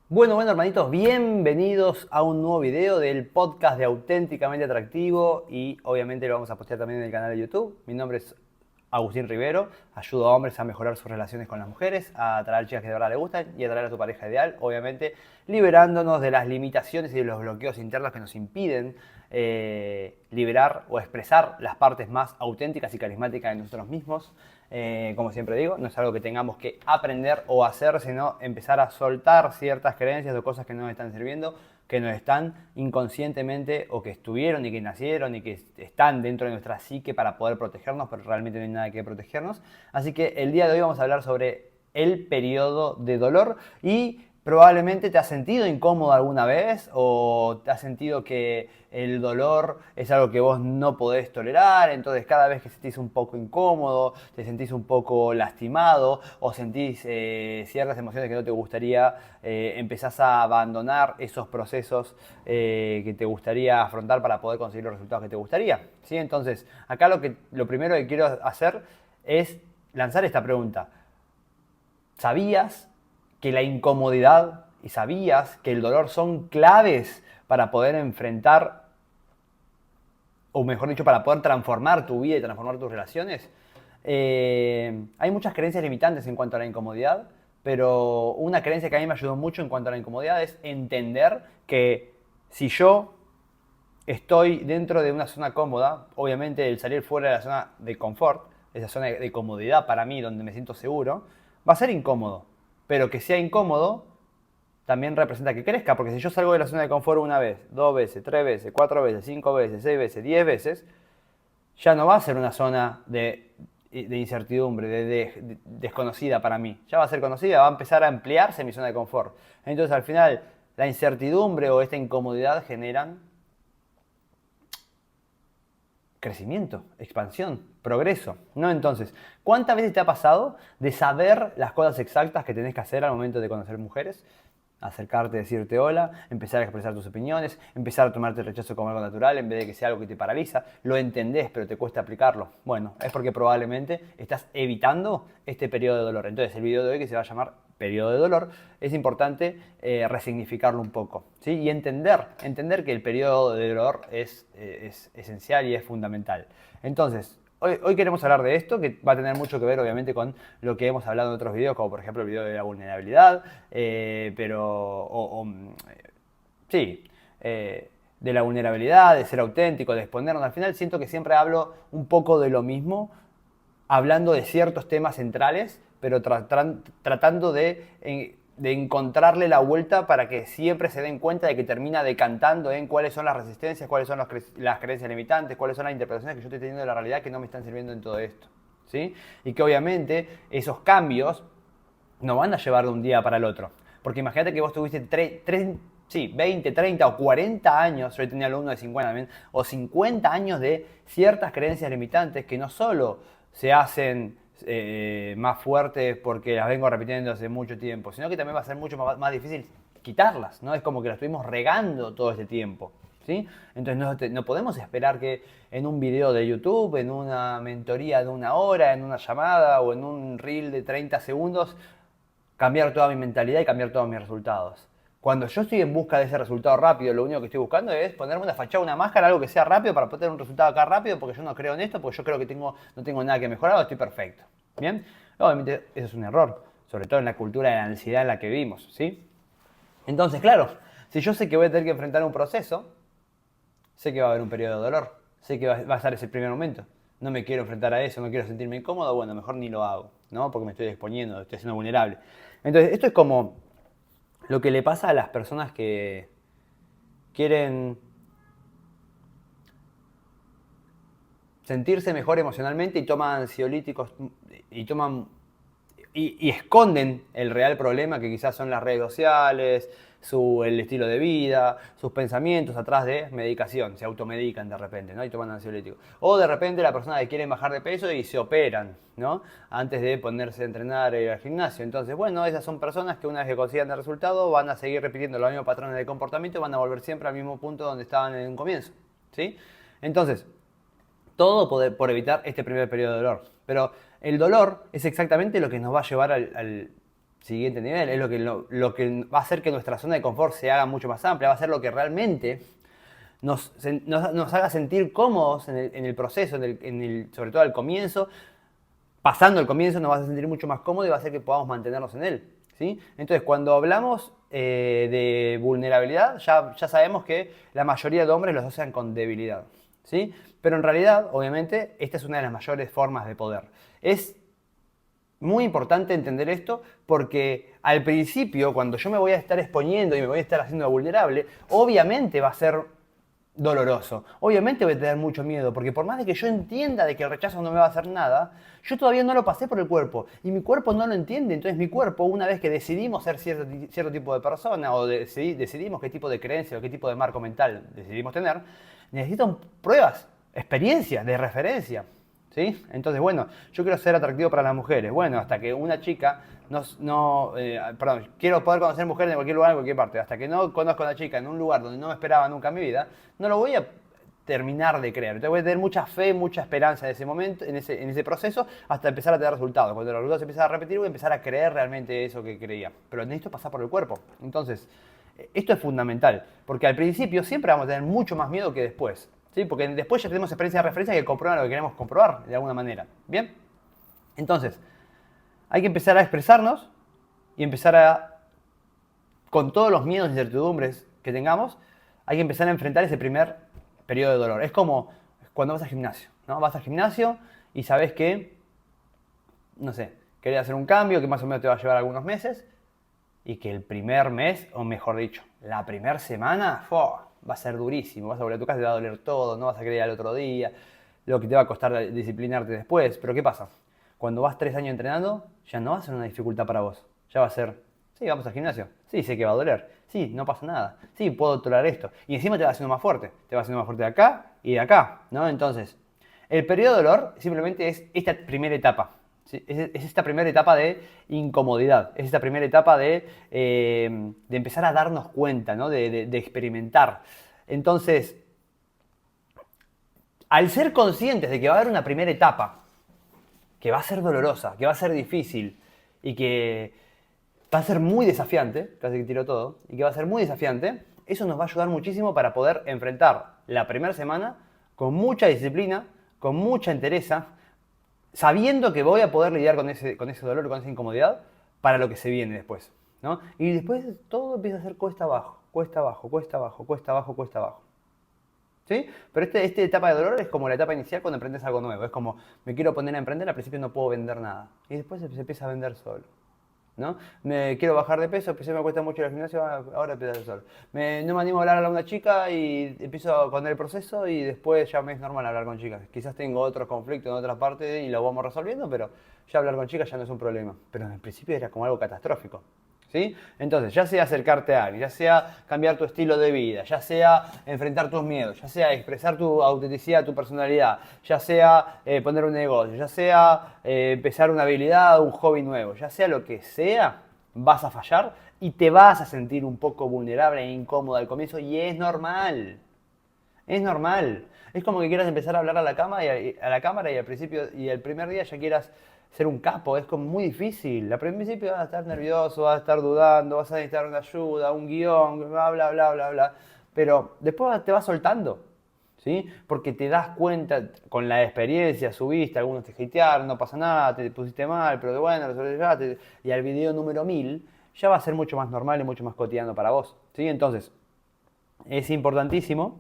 Bueno, hermanitos, bienvenidos a un nuevo video del podcast de Auténticamente Atractivo y obviamente lo vamos a postear también en el canal de YouTube. Mi nombre es Agustín Rivero, ayudo a hombres a mejorar sus relaciones con las mujeres, a atraer chicas que de verdad les gustan y a atraer a tu pareja ideal, obviamente liberándonos de las limitaciones y de los bloqueos internos que nos impiden liberar o expresar las partes más auténticas y carismáticas de nosotros mismos. Como siempre digo, no es algo que tengamos que aprender o hacer, sino empezar a soltar ciertas creencias o cosas que no nos están sirviendo, que nos están inconscientemente o que estuvieron y que nacieron y que están dentro de nuestra psique para poder protegernos, pero realmente no hay nada que protegernos. Así que el día de hoy vamos a hablar sobre el periodo de dolor y probablemente te has sentido incómodo alguna vez o te has sentido que el dolor es algo que vos no podés tolerar, entonces cada vez que sentís un poco incómodo, te sentís un poco lastimado o sentís ciertas emociones que no te gustaría, empezás a abandonar esos procesos que te gustaría afrontar para poder conseguir los resultados que te gustaría. ¿Sí? Entonces, acá lo primero que quiero hacer es lanzar esta pregunta. ¿Sabías que la incomodidad y sabías que el dolor son claves para poder enfrentar, o mejor dicho, para poder transformar tu vida y transformar tus relaciones? Hay muchas creencias limitantes en cuanto a la incomodidad, pero una creencia que a mí me ayudó mucho en cuanto a la incomodidad es entender que si yo estoy dentro de una zona cómoda, obviamente el salir fuera de la zona de confort, esa zona de comodidad para mí, donde me siento seguro, va a ser incómodo. Pero que sea incómodo también representa que crezca, porque si yo salgo de la zona de confort una vez, dos veces, tres veces, cuatro veces, cinco veces, seis veces, 10 veces, ya no va a ser una zona de incertidumbre, de desconocida para mí. Ya va a ser conocida, va a empezar a ampliarse mi zona de confort. Entonces al final la incertidumbre o esta incomodidad generan crecimiento, expansión, progreso, ¿no? Entonces, ¿cuántas veces te ha pasado de saber las cosas exactas que tenés que hacer al momento de conocer mujeres? Acercarte, decirte hola, empezar a expresar tus opiniones, empezar a tomarte el rechazo como algo natural en vez de que sea algo que te paraliza. Lo entendés, pero te cuesta aplicarlo. Bueno, es porque probablemente estás evitando este periodo de dolor. Entonces, el video de hoy, que se va a llamar periodo de dolor, es importante resignificarlo un poco, ¿sí? Y entender que el periodo de dolor es esencial y es fundamental. Entonces, hoy queremos hablar de esto, que va a tener mucho que ver obviamente con lo que hemos hablado en otros videos, como por ejemplo el video de la vulnerabilidad, sí, de la vulnerabilidad, de ser auténtico, de exponernos. Al final siento que siempre hablo un poco de lo mismo, hablando de ciertos temas centrales, pero tratando de encontrarle la vuelta para que siempre se den cuenta de que termina decantando en cuáles son las resistencias, cuáles son las creencias limitantes, cuáles son las interpretaciones que yo estoy teniendo de la realidad que no me están sirviendo en todo esto. ¿Sí? Y que obviamente esos cambios no van a llevar de un día para el otro. Porque imagínate que vos tuviste 20, 30 o 40 años, yo tenía alumnos de 50 también, o 50 años de ciertas creencias limitantes que no solo se hacen más fuertes porque las vengo repitiendo hace mucho tiempo, sino que también va a ser mucho más difícil quitarlas, ¿no? Es como que las estuvimos regando todo este tiempo, ¿sí? Entonces no podemos esperar que en un video de YouTube, en una mentoría de una hora, en una llamada o en un reel de 30 segundos, cambiar toda mi mentalidad y cambiar todos mis resultados. Cuando yo estoy en busca de ese resultado rápido, lo único que estoy buscando es ponerme una fachada, una máscara, algo que sea rápido para poder tener un resultado acá rápido, porque yo no creo en esto, porque yo creo que no tengo nada que mejorar o estoy perfecto. ¿Bien? Obviamente eso es un error, sobre todo en la cultura de la ansiedad en la que vivimos, ¿sí? Entonces, claro, si yo sé que voy a tener que enfrentar un proceso, sé que va a haber un periodo de dolor, sé que va a estar ese primer momento. No me quiero enfrentar a eso, no quiero sentirme incómodo, bueno, mejor ni lo hago, ¿no? Porque me estoy exponiendo, estoy siendo vulnerable. Entonces, esto es como lo que le pasa a las personas que quieren sentirse mejor emocionalmente y toman ansiolíticos y toman y esconden el real problema que quizás son las redes sociales, el estilo de vida, sus pensamientos atrás de medicación, se automedican de repente, ¿no? Y toman ansiolíticos. O de repente la persona que quiere bajar de peso y se operan, ¿no? Antes de ponerse a entrenar y ir al gimnasio. Entonces, bueno, esas son personas que una vez que consigan el resultado van a seguir repitiendo los mismos patrones de comportamiento y van a volver siempre al mismo punto donde estaban en un comienzo, ¿sí? Entonces, todo por evitar este primer periodo de dolor. Pero el dolor es exactamente lo que nos va a llevar siguiente nivel, es lo que va a hacer que nuestra zona de confort se haga mucho más amplia, va a ser lo que realmente nos haga sentir cómodos en el proceso, sobre todo al comienzo. Pasando el comienzo nos vas a sentir mucho más cómodo y va a hacer que podamos mantenernos en él. ¿Sí? Entonces, cuando hablamos de vulnerabilidad, ya sabemos que la mayoría de hombres los asocian con debilidad. ¿Sí? Pero en realidad, obviamente, esta es una de las mayores formas de poder. Es muy importante entender esto porque al principio, cuando yo me voy a estar exponiendo y me voy a estar haciendo vulnerable, obviamente va a ser doloroso. Obviamente voy a tener mucho miedo, porque por más de que yo entienda de que el rechazo no me va a hacer nada, yo todavía no lo pasé por el cuerpo y mi cuerpo no lo entiende. Entonces mi cuerpo, una vez que decidimos ser cierto tipo de persona o decidimos qué tipo de creencia o qué tipo de marco mental decidimos tener, necesitan pruebas, experiencias de referencia. ¿Sí? Entonces, bueno, yo quiero ser atractivo para las mujeres. Bueno, hasta que una chica quiero poder conocer mujeres en cualquier lugar, en cualquier parte. Hasta que no conozco a una chica en un lugar donde no me esperaba nunca en mi vida, no lo voy a terminar de creer. Entonces voy a tener mucha fe, mucha esperanza en ese momento, en ese proceso, hasta empezar a tener resultados. Cuando los resultados se empiezan a repetir, voy a empezar a creer realmente eso que creía. Pero necesito pasar por el cuerpo. Entonces, esto es fundamental, porque al principio siempre vamos a tener mucho más miedo que después. ¿Sí? Porque después ya tenemos experiencia de referencia que comprueban lo que queremos comprobar de alguna manera. ¿Bien? Entonces, hay que empezar a expresarnos y con todos los miedos e incertidumbres que tengamos, hay que empezar a enfrentar ese primer periodo de dolor. Es como cuando vas al gimnasio, ¿no? Vas al gimnasio y sabes que, no sé, querés hacer un cambio que más o menos te va a llevar algunos meses y que el primer mes, o mejor dicho, la primera semana, va a ser durísimo, vas a volver a tu casa, te va a doler todo, no vas a querer ir al otro día, lo que te va a costar disciplinarte después. Pero ¿qué pasa? Cuando vas 3 años entrenando, ya no va a ser una dificultad para vos. Ya va a ser, sí, vamos al gimnasio, sí, sé que va a doler, sí, no pasa nada, sí, puedo tolerar esto. Y encima te va haciendo más fuerte, te va haciendo más fuerte de acá y de acá, ¿no? Entonces, el periodo de dolor simplemente es esta primera etapa. ¿Sí? Es esta primera etapa de incomodidad, es esta primera etapa de empezar a darnos cuenta, ¿no? de experimentar. Entonces, al ser conscientes de que va a haber una primera etapa, que va a ser dolorosa, que va a ser difícil y que va a ser muy desafiante, casi que tiro todo, y que va a ser muy desafiante, eso nos va a ayudar muchísimo para poder enfrentar la primera semana con mucha disciplina, con mucha entereza, sabiendo que voy a poder lidiar con ese dolor, con esa incomodidad, para lo que se viene después, ¿no? Y después todo empieza a ser cuesta abajo, cuesta abajo, cuesta abajo, cuesta abajo, cuesta abajo. ¿Sí? Pero esta etapa de dolor es como la etapa inicial cuando emprendes algo nuevo. Es como, me quiero poner a emprender, al principio no puedo vender nada. Y después se empieza a vender solo. ¿No? Me quiero bajar de peso, empecé me cuesta mucho el gimnasio, ahora empiezo a hacer solo. No me animo a hablar a una chica y empiezo con el proceso y después ya me es normal hablar con chicas. Quizás tengo otros conflictos en otras partes y lo vamos resolviendo, pero ya hablar con chicas ya no es un problema. Pero en el principio era como algo catastrófico. ¿Sí? Entonces, ya sea acercarte a alguien, ya sea cambiar tu estilo de vida, ya sea enfrentar tus miedos, ya sea expresar tu autenticidad, tu personalidad, ya sea poner un negocio, ya sea empezar una habilidad, un hobby nuevo, ya sea lo que sea, vas a fallar y te vas a sentir un poco vulnerable e incómodo al comienzo y es normal. Es normal. Es como que quieras empezar a hablar a la cámara y al principio y el primer día ya quieras ser un capo, es como muy difícil. Al principio vas a estar nervioso, vas a estar dudando, vas a necesitar una ayuda, un guión, bla, bla, bla, bla, bla. Pero después te vas soltando, ¿sí? Porque te das cuenta, con la experiencia, subiste, algunos te hatearon, no pasa nada, te pusiste mal, pero bueno, lo sobrellevaste. Y al video número 1000 ya va a ser mucho más normal y mucho más cotidiano para vos, ¿sí? Entonces, es importantísimo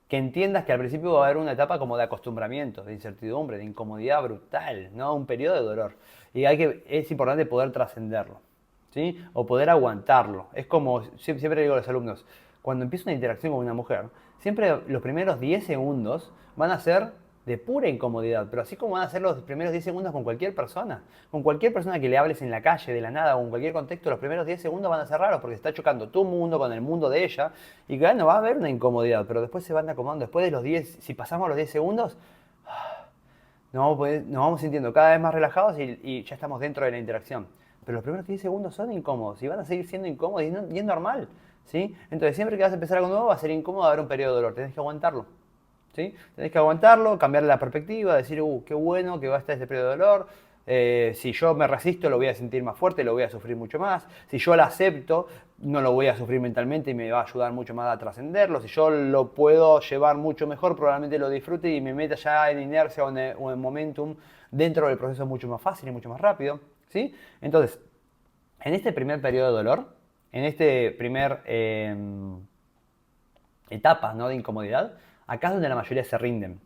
que entiendas que al principio va a haber una etapa como de acostumbramiento, de incertidumbre, de incomodidad brutal, ¿no? Un periodo de dolor. Y es importante poder trascenderlo, ¿sí? O poder aguantarlo. Es como, siempre digo a los alumnos, cuando empiezo una interacción con una mujer, siempre los primeros 10 segundos van a ser de pura incomodidad, pero así como van a ser los primeros 10 segundos con cualquier persona que le hables en la calle, de la nada o en cualquier contexto, los primeros 10 segundos van a ser raros porque está chocando tu mundo con el mundo de ella y claro, no va a haber una incomodidad, pero después se van acomodando, después de los 10, si pasamos los 10 segundos, nos vamos sintiendo cada vez más relajados y ya estamos dentro de la interacción. Pero los primeros 10 segundos son incómodos y van a seguir siendo incómodos y es normal, ¿sí? Entonces siempre que vas a empezar algo nuevo va a ser incómodo, va a haber un periodo de dolor, tenés que aguantarlo. ¿Sí? Tenés que aguantarlo, cambiarle la perspectiva, decir, qué bueno que va a estar este periodo de dolor, Si yo me resisto, lo voy a sentir más fuerte, lo voy a sufrir mucho más. Si yo lo acepto, no lo voy a sufrir mentalmente y me va a ayudar mucho más a trascenderlo. Si yo lo puedo llevar mucho mejor, probablemente lo disfrute y me meta ya en inercia o en momentum dentro del proceso mucho más fácil y mucho más rápido. ¿Sí? Entonces, en este primer periodo de dolor, en este primer etapa, ¿no?, de incomodidad, acá es donde la mayoría se rinden.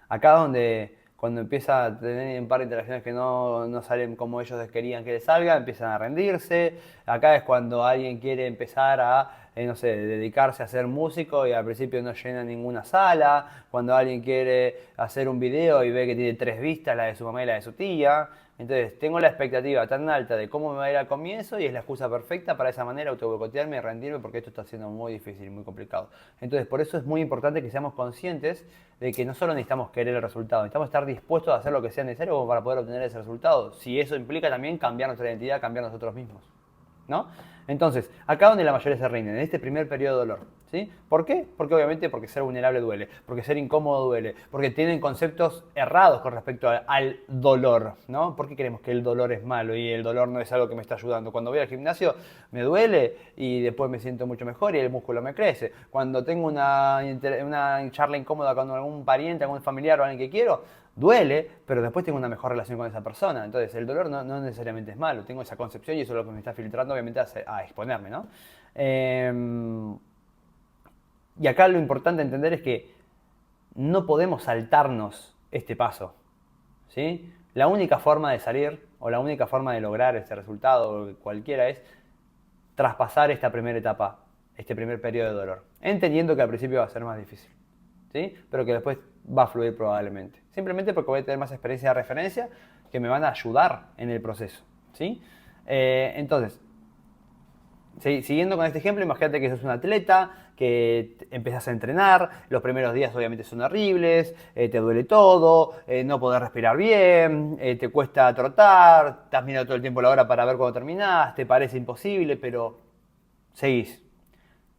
Acá es donde cuando empieza a tener un par de interacciones que no salen como ellos querían que les salga, empiezan a rendirse. Acá es cuando alguien quiere empezar a, no sé, dedicarse a ser músico y al principio no llena ninguna sala. Cuando alguien quiere hacer un video y ve que tiene 3 vistas, la de su mamá y la de su tía. Entonces tengo la expectativa tan alta de cómo me va a ir al comienzo y es la excusa perfecta para esa manera autoboicotearme y rendirme porque esto está siendo muy difícil y muy complicado. Entonces por eso es muy importante que seamos conscientes de que no solo necesitamos querer el resultado, necesitamos estar dispuestos a hacer lo que sea necesario para poder obtener ese resultado. Si eso implica también cambiar nuestra identidad, cambiar nosotros mismos, ¿no? Entonces, acá donde la mayoría se rinden, en este primer periodo de dolor. ¿Sí? ¿Por qué? Porque obviamente porque ser vulnerable duele, porque ser incómodo duele, porque tienen conceptos errados con respecto al dolor, ¿no? ¿Por qué creemos que el dolor es malo y el dolor no es algo que me está ayudando? Cuando voy al gimnasio me duele y después me siento mucho mejor y el músculo me crece. Cuando tengo una charla incómoda con algún pariente, algún familiar o alguien que quiero, duele, pero después tengo una mejor relación con esa persona. Entonces, el dolor no necesariamente es malo. Tengo esa concepción y eso es lo que me está filtrando, obviamente, a exponerme, ¿no? Y acá lo importante entender es que no podemos saltarnos este paso, ¿sí? La única forma de salir o la única forma de lograr este resultado, cualquiera, es traspasar esta primera etapa, este primer periodo de dolor, entendiendo que al principio va a ser más difícil, ¿sí? Pero que después va a fluir probablemente. Simplemente porque voy a tener más experiencia de referencia que me van a ayudar en el proceso, ¿sí? Entonces, siguiendo con este ejemplo, imagínate que sos un atleta, que empezás a entrenar, los primeros días obviamente son horribles, te duele todo, no podés respirar bien, te cuesta trotar, estás mirando todo el tiempo la hora para ver cuándo terminás, te parece imposible, pero seguís.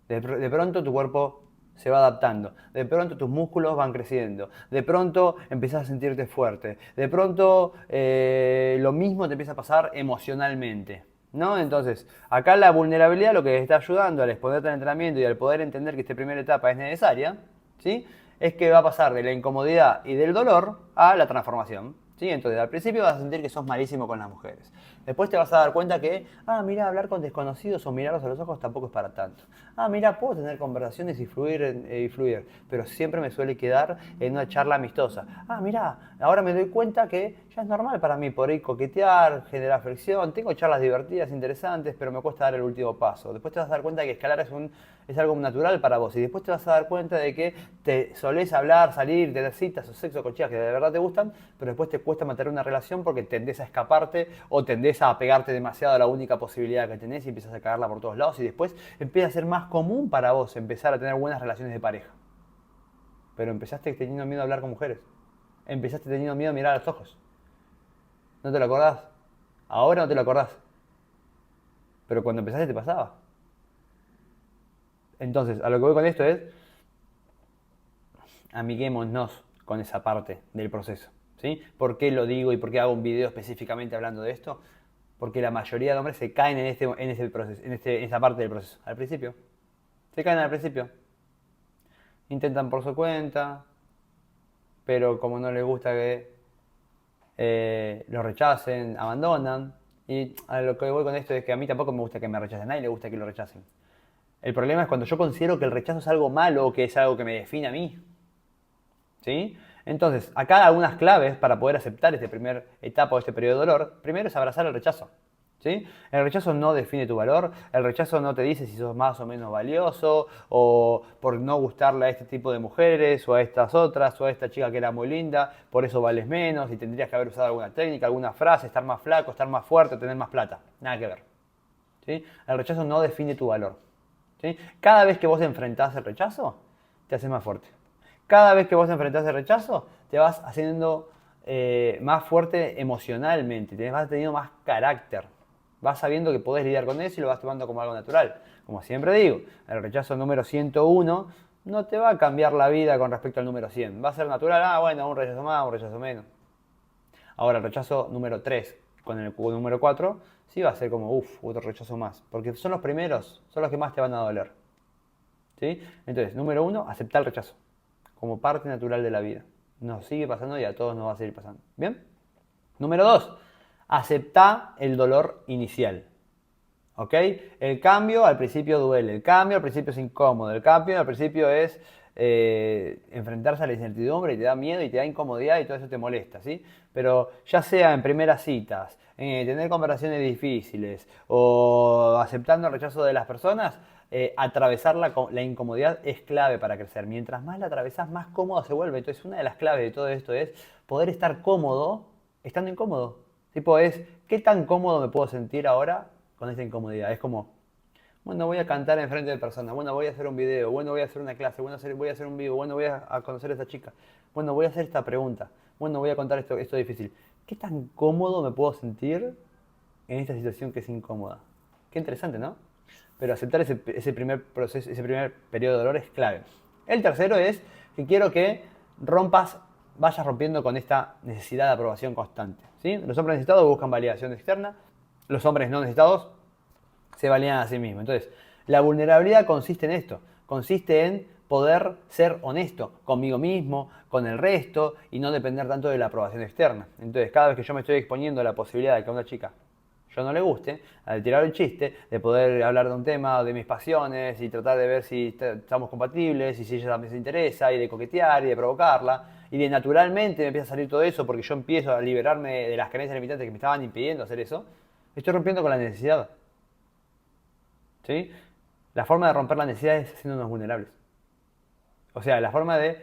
De pronto tu cuerpo se va adaptando, de pronto tus músculos van creciendo, de pronto empiezas a sentirte fuerte, de pronto lo mismo te empieza a pasar emocionalmente, ¿no? Entonces, acá la vulnerabilidad lo que está ayudando al exponerte al entrenamiento y al poder entender que esta primera etapa es necesaria, ¿sí?, es que va a pasar de la incomodidad y del dolor a la transformación. ¿Sí? Entonces, al principio vas a sentir que sos malísimo con las mujeres. Después te vas a dar cuenta que, mira, hablar con desconocidos o mirarlos a los ojos tampoco es para tanto. Mira, puedo tener conversaciones y fluir, pero siempre me suele quedar en una charla amistosa. Mira, ahora me doy cuenta que ya es normal para mí por ahí coquetear, generar fricción, tengo charlas divertidas, interesantes, pero me cuesta dar el último paso. Después te vas a dar cuenta que escalar es algo natural para vos y después te vas a dar cuenta de que te solés hablar, salir, tener citas o sexo con chicas que de verdad te gustan, pero después te cuesta mantener una relación porque tendés a escaparte o tendés a apegarte demasiado a la única posibilidad que tenés y empiezas a cagarla por todos lados y después empieza a ser más común para vos empezar a tener buenas relaciones de pareja. Pero empezaste teniendo miedo a hablar con mujeres. Empezaste teniendo miedo a mirar a los ojos. ¿No te lo acordás? Ahora no te lo acordás. Pero cuando empezaste te pasaba. Entonces, a lo que voy con esto es, amiguémonos con esa parte del proceso. ¿Sí? ¿Por qué lo digo y por qué hago un video específicamente hablando de esto? Porque la mayoría de hombres se caen en esta parte del proceso. Al principio. Se caen al principio. Intentan por su cuenta, pero como no les gusta que lo rechacen, abandonan. Y a lo que voy con esto es que a mí tampoco me gusta que me rechacen, a nadie le gusta que lo rechacen. El problema es cuando yo considero que el rechazo es algo malo o que es algo que me define a mí. ¿Sí? Entonces, acá hay algunas claves para poder aceptar esta primera etapa o este periodo de dolor. Primero es abrazar el rechazo. ¿Sí? El rechazo no define tu valor, el rechazo no te dice si sos más o menos valioso, o por no gustarle a este tipo de mujeres, o a estas otras, o a esta chica que era muy linda, por eso vales menos, y tendrías que haber usado alguna técnica, alguna frase, estar más flaco, estar más fuerte, tener más plata. Nada que ver. ¿Sí? El rechazo no define tu valor. ¿Sí? Cada vez que vos enfrentás el rechazo, te haces más fuerte. Cada vez que vos enfrentás el rechazo, te vas haciendo más fuerte emocionalmente, te vas teniendo más carácter. Vas sabiendo que podés lidiar con eso y lo vas tomando como algo natural. Como siempre digo, el rechazo número 101 no te va a cambiar la vida con respecto al número 100. Va a ser natural, bueno, un rechazo más, un rechazo menos. Ahora, el rechazo número 3 con el número 4, sí va a ser como, otro rechazo más. Porque son los primeros, son los que más te van a doler. ¿Sí? Entonces, número 1, aceptar el rechazo como parte natural de la vida. Nos sigue pasando y a todos nos va a seguir pasando. ¿Bien? Número 2, aceptar el dolor inicial. ¿Ok? El cambio al principio duele, el cambio al principio es incómodo, el cambio al principio es enfrentarse a la incertidumbre y te da miedo y te da incomodidad y todo eso te molesta, ¿sí? Pero ya sea en primeras citas, tener conversaciones difíciles o aceptando el rechazo de las personas, atravesar la incomodidad es clave para crecer. Mientras más la atravesas, más cómodo se vuelve. Entonces, una de las claves de todo esto es poder estar cómodo estando incómodo. Tipo es, ¿qué tan cómodo me puedo sentir ahora con esta incomodidad? Es como, bueno, voy a cantar en frente de personas, bueno, voy a hacer un video, bueno, voy a hacer una clase, bueno, voy a hacer un vivo, bueno, voy a conocer a esta chica, bueno, voy a hacer esta pregunta, bueno, voy a contar esto difícil. ¿Qué tan cómodo me puedo sentir en esta situación que es incómoda? Qué interesante, ¿no? Pero aceptar ese primer proceso, ese primer periodo de dolor es clave. El tercero es que quiero que vayas rompiendo con esta necesidad de aprobación constante. ¿Sí? Los hombres necesitados buscan validación externa, los hombres no necesitados se validan a sí mismos. Entonces, la vulnerabilidad consiste en esto, consiste en poder ser honesto conmigo mismo, con el resto y no depender tanto de la aprobación externa. Entonces, cada vez que yo me estoy exponiendo a la posibilidad de que a una chica yo no le guste, al tirar el chiste, de poder hablar de un tema, de mis pasiones y tratar de ver si estamos compatibles y si ella también se interesa y de coquetear y de provocarla y de naturalmente me empieza a salir todo eso porque yo empiezo a liberarme de las creencias limitantes que me estaban impidiendo hacer eso, estoy rompiendo con la necesidad. ¿Sí? La forma de romper la necesidad es haciéndonos vulnerables. O sea, la forma de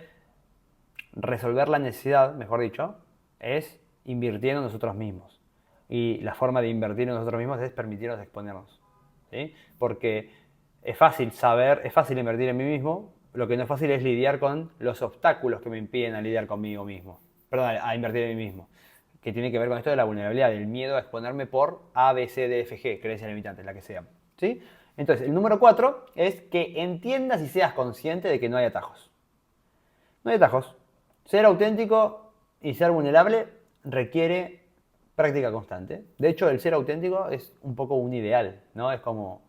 resolver la necesidad, mejor dicho, es invirtiendo en nosotros mismos. Y la forma de invertir en nosotros mismos es permitirnos exponernos. ¿Sí? Porque es fácil invertir en mí mismo, lo que no es fácil es lidiar con los obstáculos que me impiden a lidiar conmigo mismo. Perdón, a invertir en mí mismo. Que tiene que ver con esto de la vulnerabilidad, del miedo a exponerme por A, B, C, D, F, G, creencias limitantes, la que sea. ¿Sí? Entonces, el número 4 es que entiendas y seas consciente de que no hay atajos. No hay atajos. Ser auténtico y ser vulnerable requiere práctica constante. De hecho, el ser auténtico es un poco un ideal, ¿no? Es como,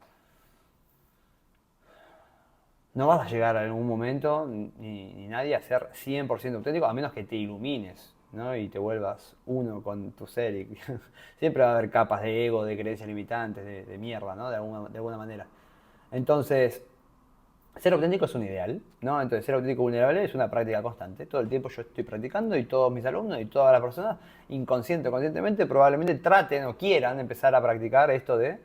no vas a llegar a algún momento, ni nadie, a ser 100% auténtico, a menos que te ilumines, ¿no? Y te vuelvas uno con tu ser. Y siempre va a haber capas de ego, de creencias limitantes, de mierda, ¿no? De alguna manera. Entonces, ser auténtico es un ideal, ¿no? Entonces, ser auténtico y vulnerable es una práctica constante. Todo el tiempo yo estoy practicando y todos mis alumnos y todas las personas, inconsciente o conscientemente, probablemente traten o quieran empezar a practicar esto de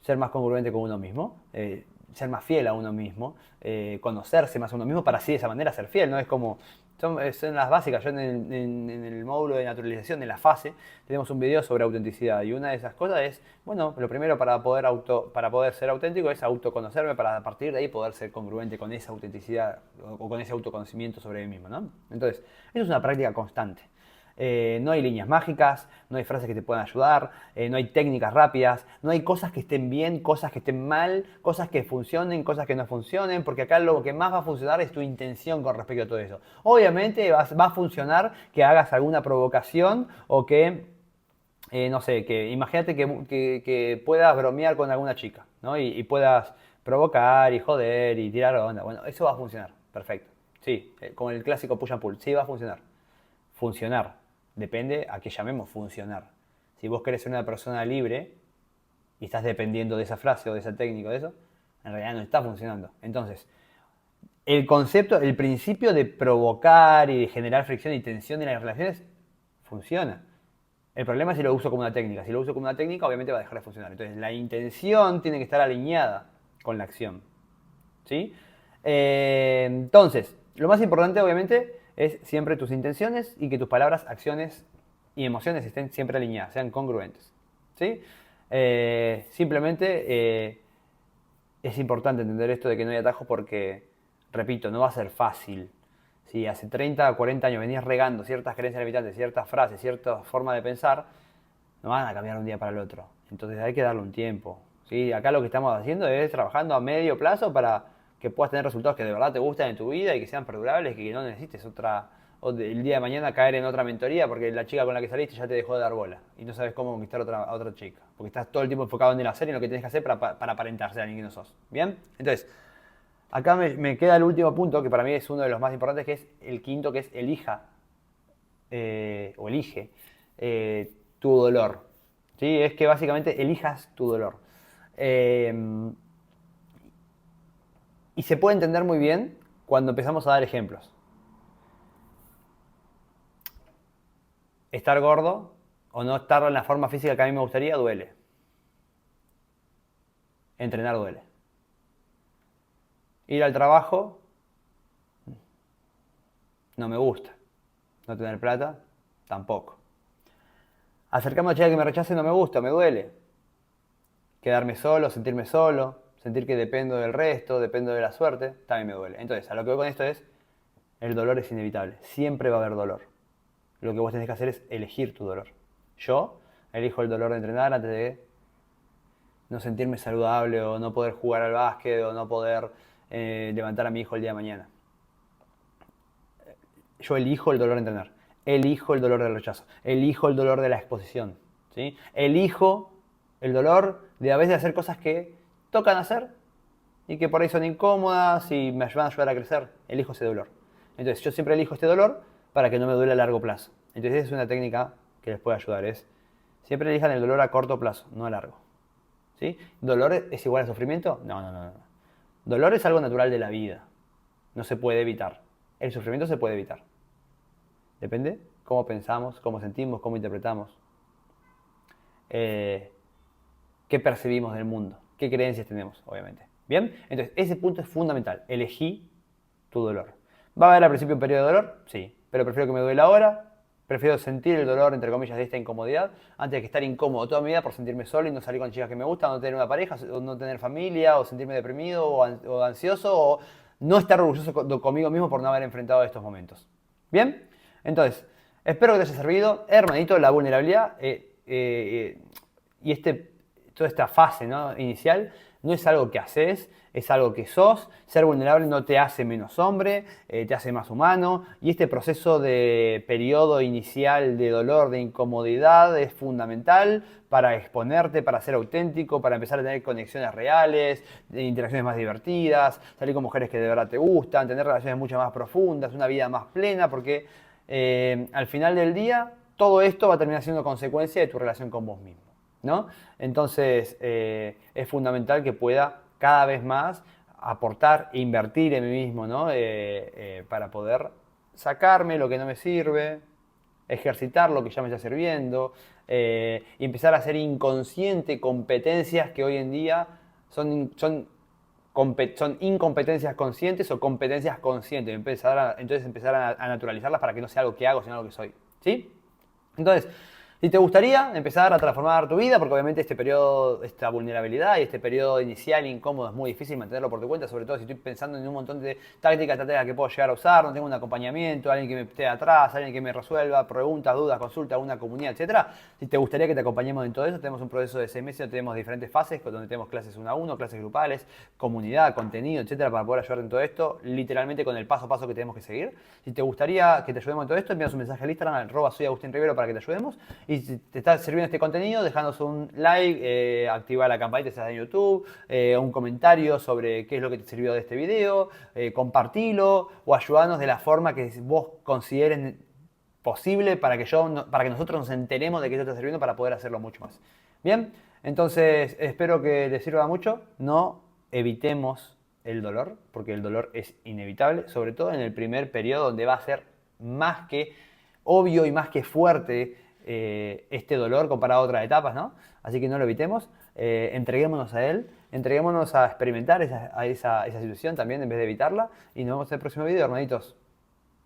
ser más congruente con uno mismo, ser más fiel a uno mismo, conocerse más a uno mismo para así de esa manera ser fiel, ¿no? Es como, son las básicas. Yo en el módulo de naturalización, en la fase, tenemos un video sobre autenticidad y una de esas cosas es, bueno, lo primero para poder ser auténtico es autoconocerme para a partir de ahí poder ser congruente con esa autenticidad o con ese autoconocimiento sobre mí mismo, ¿no? Entonces, eso es una práctica constante. No hay líneas mágicas, no hay frases que te puedan ayudar, no hay técnicas rápidas, no hay cosas que estén bien, cosas que estén mal, cosas que funcionen, cosas que no funcionen, porque acá lo que más va a funcionar es tu intención con respecto a todo eso. Obviamente va a funcionar que hagas alguna provocación o que, no sé, que imagínate que puedas bromear con alguna chica, ¿no? Y puedas provocar y joder y tirar onda. Bueno, eso va a funcionar, perfecto. Sí, como el clásico push and pull, sí va a funcionar. Funcionar. Depende a qué llamemos funcionar. Si vos querés ser una persona libre y estás dependiendo de esa frase o de esa técnica o de eso, en realidad no está funcionando. Entonces, el concepto, el principio de provocar y de generar fricción y tensión en las relaciones funciona. El problema es si lo uso como una técnica. Si lo uso como una técnica, obviamente va a dejar de funcionar. Entonces, la intención tiene que estar alineada con la acción. ¿Sí? Entonces, lo más importante, obviamente, es siempre tus intenciones y que tus palabras, acciones y emociones estén siempre alineadas, sean congruentes. ¿Sí? Simplemente es importante entender esto de que no hay atajos porque, repito, no va a ser fácil. Si hace 30 o 40 años venías regando ciertas creencias limitantes, ciertas frases, cierta forma de pensar, no van a cambiar de un día para el otro. Entonces hay que darle un tiempo. ¿Sí? Acá lo que estamos haciendo es trabajando a medio plazo para que puedas tener resultados que de verdad te gusten en tu vida y que sean perdurables y que no necesites o el día de mañana caer en otra mentoría porque la chica con la que saliste ya te dejó de dar bola y no sabes cómo conquistar a otra chica. Porque estás todo el tiempo enfocado en el hacer y en lo que tienes que hacer para aparentar ser alguien que no sos. ¿Bien? Entonces, acá me queda el último punto, que para mí es uno de los más importantes, que es el quinto, que es elija o elige tu dolor. ¿Sí? Es que básicamente elijas tu dolor. Y se puede entender muy bien cuando empezamos a dar ejemplos. Estar gordo o no estar en la forma física que a mí me gustaría duele. Entrenar duele. Ir al trabajo no me gusta. No tener plata tampoco. Acercarme a una chica que me rechace no me gusta, me duele. Quedarme solo, sentir que dependo del resto, dependo de la suerte, también me duele. Entonces, a lo que voy con esto es, el dolor es inevitable. Siempre va a haber dolor. Lo que vos tenés que hacer es elegir tu dolor. Yo elijo el dolor de entrenar antes de no sentirme saludable o no poder jugar al básquet o no poder levantar a mi hijo el día de mañana. Yo elijo el dolor de entrenar, elijo el dolor del rechazo, elijo el dolor de la exposición, ¿sí? Elijo el dolor de a veces hacer cosas que tocan hacer y que por ahí son incómodas y me van a ayudar a crecer. Elijo ese dolor. Entonces yo siempre elijo este dolor para que no me duele a largo plazo. Entonces esa es una técnica que les puede ayudar, es siempre elijan el dolor a corto plazo, no a largo. ¿Sí? ¿Dolor es igual a sufrimiento? No. Dolor es algo natural de la vida. No se puede evitar. El sufrimiento se puede evitar. Depende cómo pensamos, cómo sentimos, cómo interpretamos. Qué percibimos del mundo. Qué creencias tenemos, obviamente. ¿Bien? Entonces, ese punto es fundamental. Elegí tu dolor. ¿Va a haber al principio un periodo de dolor? Sí. Pero prefiero que me duela ahora. Prefiero sentir el dolor, entre comillas, de esta incomodidad, antes de que estar incómodo toda mi vida por sentirme solo y no salir con chicas que me gustan, no tener una pareja, o no tener familia, o sentirme deprimido, o ansioso, o no estar orgulloso conmigo mismo por no haber enfrentado estos momentos. ¿Bien? Entonces, espero que te haya servido. Hermanito, la vulnerabilidad y toda esta fase, ¿no?, inicial no es algo que haces, es algo que sos. Ser vulnerable no te hace menos hombre, te hace más humano. Y este proceso de periodo inicial de dolor, de incomodidad, es fundamental para exponerte, para ser auténtico, para empezar a tener conexiones reales, interacciones más divertidas, salir con mujeres que de verdad te gustan, tener relaciones mucho más profundas, una vida más plena, porque al final del día todo esto va a terminar siendo consecuencia de tu relación con vos mismo, ¿no? Entonces es fundamental que pueda cada vez más aportar e invertir en mí mismo, ¿no? Para poder sacarme lo que no me sirve, ejercitar lo que ya me está sirviendo, y empezar a hacer inconsciente competencias que hoy en día son incompetencias conscientes o competencias conscientes. Entonces empezar a naturalizarlas para que no sea algo que hago, sino algo que soy. ¿Sí? Entonces, si te gustaría empezar a transformar tu vida, porque obviamente este periodo, esta vulnerabilidad y este periodo inicial incómodo es muy difícil mantenerlo por tu cuenta, sobre todo si estoy pensando en un montón de tácticas, estrategias que puedo llegar a usar, no tengo un acompañamiento, alguien que me esté atrás, alguien que me resuelva preguntas, dudas, consultas, una comunidad, etcétera. Si te gustaría que te acompañemos en todo eso, tenemos un proceso de 6 meses donde tenemos diferentes fases, donde tenemos clases 1 a 1, clases grupales, comunidad, contenido, etcétera, para poder ayudarte en todo esto, literalmente con el paso a paso que tenemos que seguir. Si te gustaría que te ayudemos en todo esto, envíanos un mensaje al Instagram, @soyagustinrivero, para que te ayudemos. Y si te está sirviendo este contenido, dejanos un like, activa la campanita si estás en YouTube, un comentario sobre qué es lo que te sirvió de este video, compartilo o ayudanos de la forma que vos consideres posible para que nosotros nos enteremos de que esto está sirviendo para poder hacerlo mucho más. Bien, entonces espero que les sirva mucho. No evitemos el dolor, porque el dolor es inevitable, sobre todo en el primer periodo donde va a ser más que obvio y más que fuerte este dolor comparado a otras etapas, ¿no? Así que no lo evitemos, entreguémonos a él, entreguémonos a experimentar esa situación también en vez de evitarla, y nos vemos en el próximo video, hermanitos.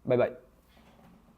Bye bye.